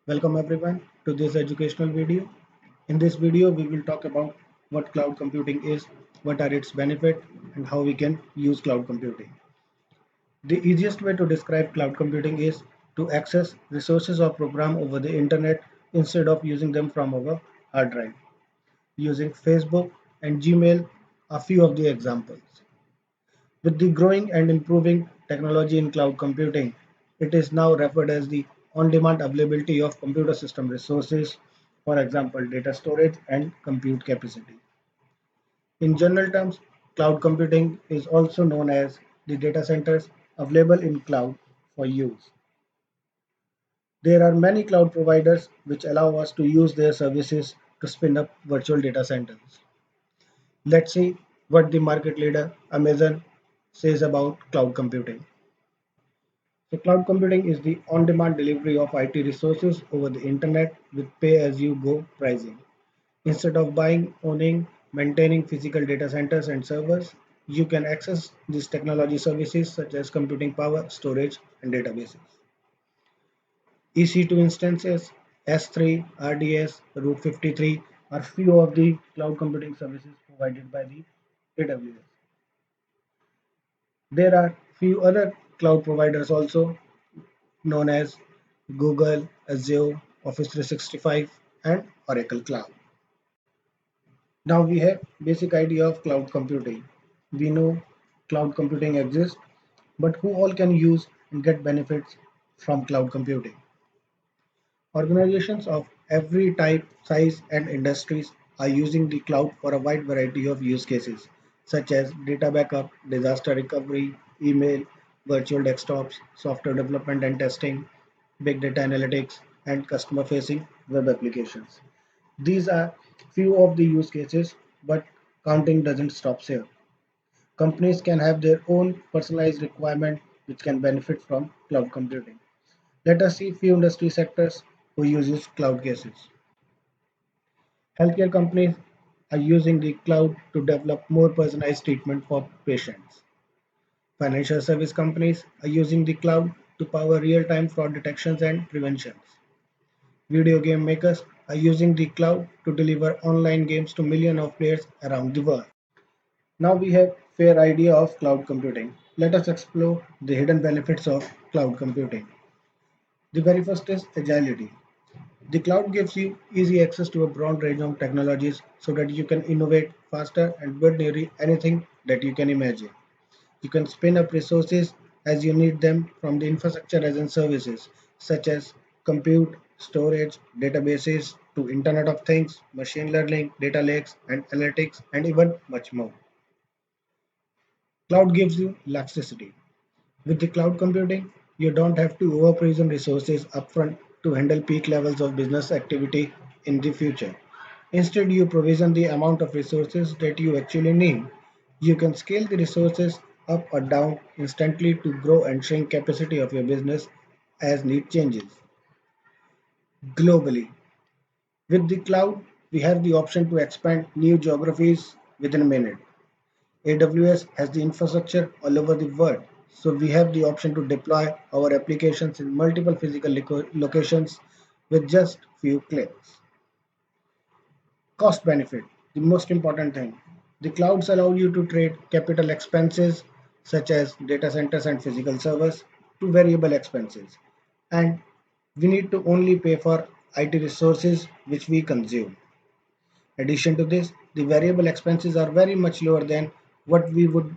Welcome everyone to this educational video. In this video, we will talk about what cloud computing is, what are its benefits, and how we can use cloud computing. The easiest way to describe cloud computing is to access resources or program over the internet instead of using them from our hard drive. Using Facebook and Gmail are few of the examples. With the growing and improving technology in cloud computing, it is now referred as the on-demand availability of computer system resources, for example, data storage and compute capacity. In general terms, cloud computing is also known as the data centers available in cloud for use. There are many cloud providers which allow us to use their services to spin up virtual data centers. Let's see what the market leader Amazon says about cloud computing. So cloud computing is the on-demand delivery of IT resources over the internet with pay-as-you-go pricing. Instead of buying, owning, maintaining physical data centers and servers, you can access these technology services such as computing power, storage, and databases. EC2 instances, S3, RDS, Route 53 are few of the cloud computing services provided by the AWS. There are few other cloud providers also known as Google, Azure, Office 365, and Oracle Cloud. Now we have basic idea of cloud computing. We know cloud computing exists, but who all can use and get benefits from cloud computing? Organizations of every type, size, and industries are using the cloud for a wide variety of use cases, such as data backup, disaster recovery, email, virtual desktops, software development and testing, big data analytics, and customer facing web applications. These are few of the use cases, but counting doesn't stop here. Companies can have their own personalized requirement which can benefit from cloud computing. Let us see few industry sectors who uses cloud cases. Healthcare companies are using the cloud to develop more personalized treatment for patients. Financial service companies are using the cloud to power real-time fraud detections and preventions. Video game makers are using the cloud to deliver online games to millions of players around the world. Now we have fair idea of cloud computing. Let us explore the hidden benefits of cloud computing. The very first is agility. The cloud gives you easy access to a broad range of technologies so that you can innovate faster and build nearly anything that you can imagine. You can spin up resources as you need them from the infrastructure as in services such as compute, storage, databases to Internet of Things, machine learning, data lakes, and analytics, and even much more. Cloud gives you elasticity. With the cloud computing, you don't have to overprovision resources upfront to handle peak levels of business activity in the future. Instead, you provision the amount of resources that you actually need. You can scale the resources up or down instantly to grow and shrink capacity of your business as need changes. Globally, with the cloud, we have the option to expand new geographies within a minute. AWS has the infrastructure all over the world, so we have the option to deploy our applications in multiple physical locations with just few clicks. Cost benefit, the most important thing. The clouds allow you to trade capital expenses such as data centers and physical servers to variable expenses. And we need to only pay for IT resources which we consume. Addition to this, the variable expenses are very much lower than what we would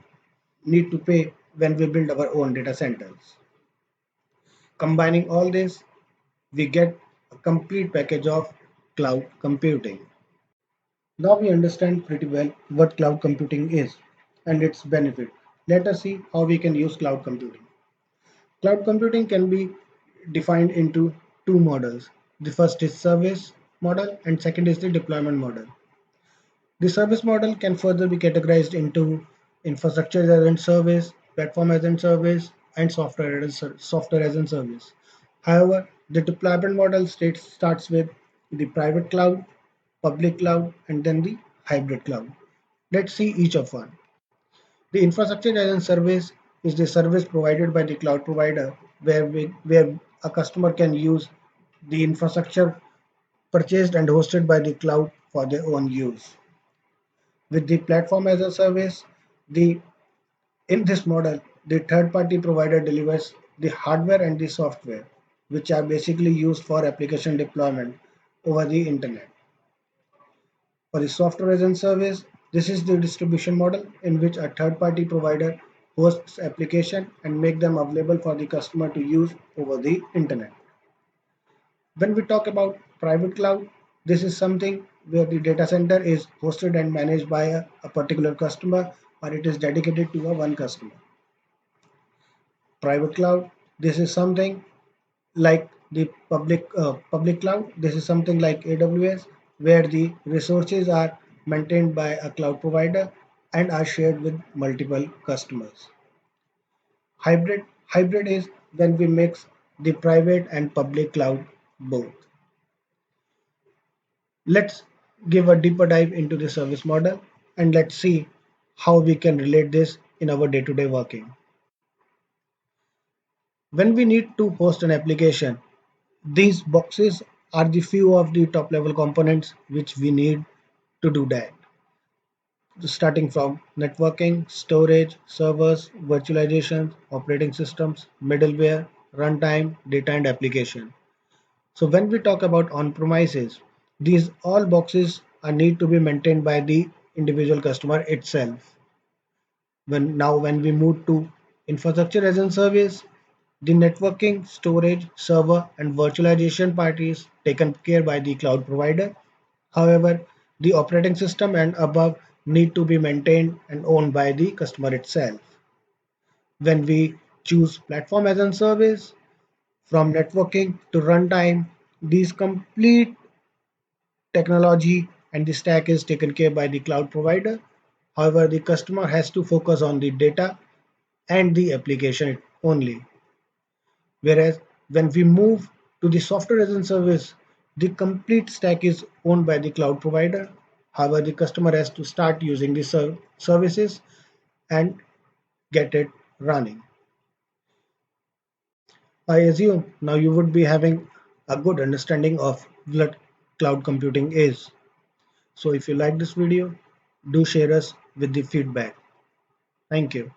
need to pay when we build our own data centers. Combining all this, we get a complete package of cloud computing. Now we understand pretty well what cloud computing is and its benefit. Let us see how we can use cloud computing. Cloud computing can be defined into two models. The first is service model and second is the deployment model. The service model can further be categorized into infrastructure as a service, platform as a service, and software as a service. However, the deployment model starts with the private cloud, public cloud, and then the hybrid cloud. Let's see each of one. The infrastructure as a service is the service provided by the cloud provider where a customer can use the infrastructure purchased and hosted by the cloud for their own use. With the platform as a service, the in this model, the third-party provider delivers the hardware and the software, which are basically used for application deployment over the internet. For the software as a service, this is the distribution model in which a third-party provider hosts application and make them available for the customer to use over the internet. When we talk about private cloud, this is something where the data center is hosted and managed by a particular customer, or it is dedicated to a one customer. Private cloud, this is something like the public cloud. This is something like AWS, where the resources are maintained by a cloud provider and are shared with multiple customers. Hybrid is when we mix the private and public cloud both. Let's give a deeper dive into the service model and let's see how we can relate this in our day-to-day working. When we need to host an application, these boxes are the few of the top level components which we need to do that. Starting from networking, storage, servers, virtualization, operating systems, middleware, runtime, data and application. So when we talk about on-premises, these all boxes are need to be maintained by the individual customer itself. When we move to infrastructure as a service, the networking, storage, server, and virtualization part is taken care by the cloud provider. However, the operating system and above need to be maintained and owned by the customer itself. When we choose platform as a service, from networking to runtime, these complete technology and the stack is taken care by the cloud provider. However, the customer has to focus on the data and the application only. Whereas when we move to the software as a service, the complete stack is owned by the cloud provider. However, the customer has to start using the services and get it running. I assume now you would be having a good understanding of what cloud computing is. So if you like this video, do share us with the feedback. Thank you.